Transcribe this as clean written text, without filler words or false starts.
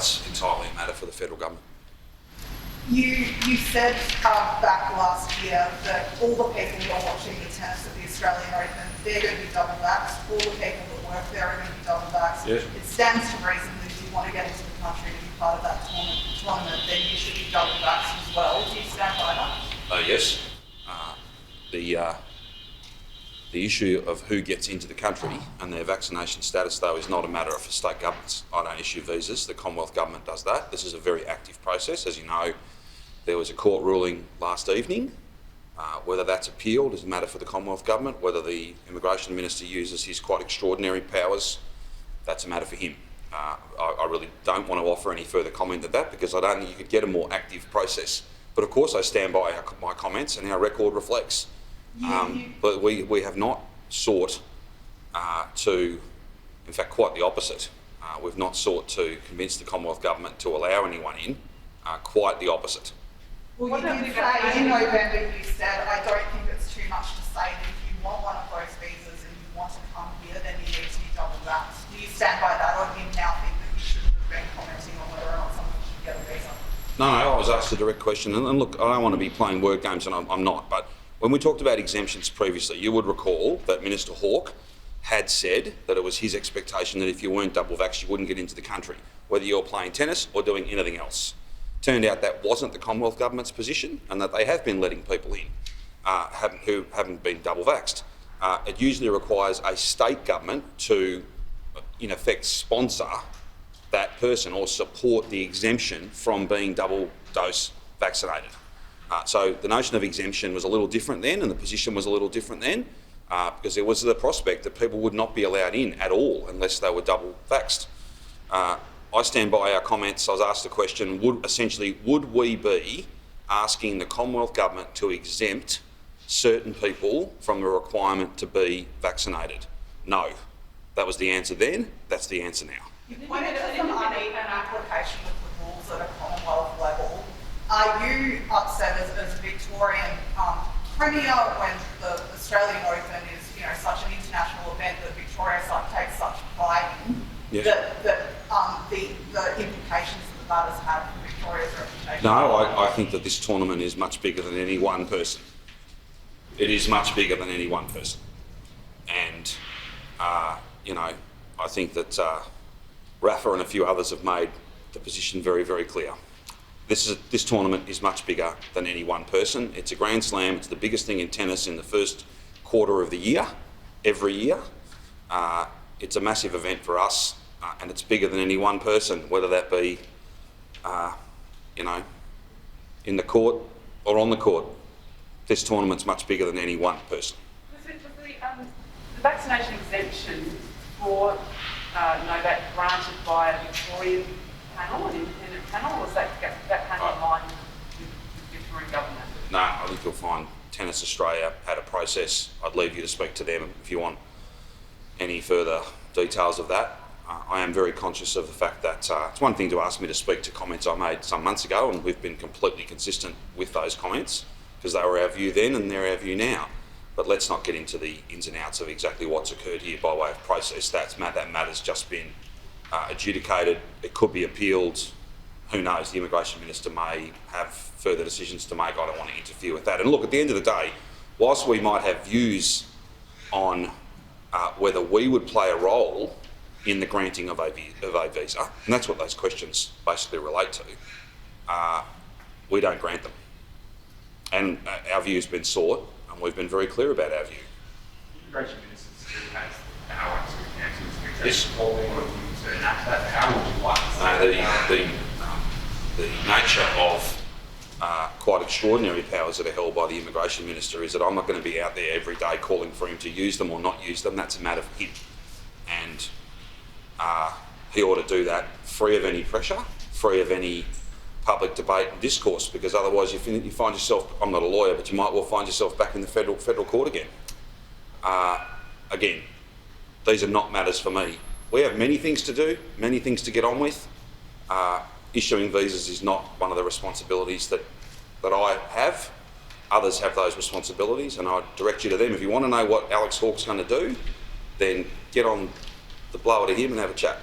that's entirely a matter for the federal government. You said back last year that all the people who are watching the tennis at the Australian Open, they're going to be double vaxxed. All the people that work there are going to be double vaxxed. Yes. It stands to reason that if you want to get into the country to be part of that tournament, then you should be double vaxxed as well. Do you stand by that? Yes. The issue of who gets into the country and their vaccination status, though, is not a matter for state governments. I don't issue visas. The Commonwealth Government does that. This is a very active process. As you know, there was a court ruling last evening. Whether that's appealed is a matter for the Commonwealth Government. Whether the Immigration Minister uses his quite extraordinary powers, that's a matter for him. I really don't want to offer any further comment than that because I don't think you could get a more active process. But of course I stand by my comments and our record reflects. But we have not sought to, in fact quite the opposite, we've not sought to convince the Commonwealth Government to allow anyone in, quite the opposite. Well, you did say in November, you said, I don't think it's too much to say that if you want one of those visas and you want to come here, then you need to be double vaxxed. Do you stand by that, or do you now think that you shouldn't have been commenting on whether or not someone should get a visa? No, I was asked a direct question, and look, I don't want to be playing word games, and I'm not, but when we talked about exemptions previously, you would recall that Minister Hawke had said that it was his expectation that if you weren't double vaxxed, you wouldn't get into the country, whether you're playing tennis or doing anything else. Turned out that wasn't the Commonwealth Government's position, and that they have been letting people in who haven't been double vaxxed. It usually requires a state government to, in effect, sponsor that person or support the exemption from being double dose vaccinated. So the notion of exemption was a little different then, and the position was a little different then, because there was the prospect that people would not be allowed in at all unless they were double vaxxed. I stand by our comments. I was asked the question, would we be asking the Commonwealth Government to exempt certain people from the requirement to be vaccinated? No. That was the answer then, that's the answer now. You pointed to some uneven application of the rules at a Commonwealth level. Are you upset as a Victorian Premier when the Australian Open is, such an international event that Victoria takes such pride in? Yes. That the implications that has had for Victoria's reputation? No, I think that this tournament is much bigger than any one person. It is much bigger than any one person. And, I think that Rafa and a few others have made the position very, very clear. This tournament is much bigger than any one person. It's a Grand Slam. It's the biggest thing in tennis in the first quarter of the year, every year. It's a massive event for us, and it's bigger than any one person, whether that be, in the court or on the court. This tournament's much bigger than any one person. Was the vaccination exemption for Novak granted by a Victorian panel, an independent panel, or was that panel aligned with the Victorian government? No, I think you'll find Tennis Australia had a process. I'd leave you to speak to them if you want any further details of that. I am very conscious of the fact that it's one thing to ask me to speak to comments I made some months ago, and we've been completely consistent with those comments because they were our view then and they're our view now. But let's not get into the ins and outs of exactly what's occurred here by way of process. That matter's just been adjudicated. It could be appealed. Who knows? The Immigration Minister may have further decisions to make. I don't want to interfere with that. And look, at the end of the day, whilst we might have views on whether we would play a role in the granting of a visa, and that's what those questions basically relate to, we don't grant them. And our view's been sought, and we've been very clear about our view. The Immigration Minister still has the power to cancel this immigration policy or to enact that. How would you like to say The nature of quite extraordinary powers that are held by the Immigration Minister is that I'm not going to be out there every day calling for him to use them or not use them. That's a matter for him. And he ought to do that free of any pressure, free of any public debate and discourse, because otherwise you find yourself, I'm not a lawyer, but you might well find yourself back in the federal court again. Again, these are not matters for me. We have many things to do, many things to get on with. Issuing visas is not one of the responsibilities that I have. Others have those responsibilities, and I direct you to them. If you want to know what Alex Hawke's going to do, then get on the blower to him and have a chat.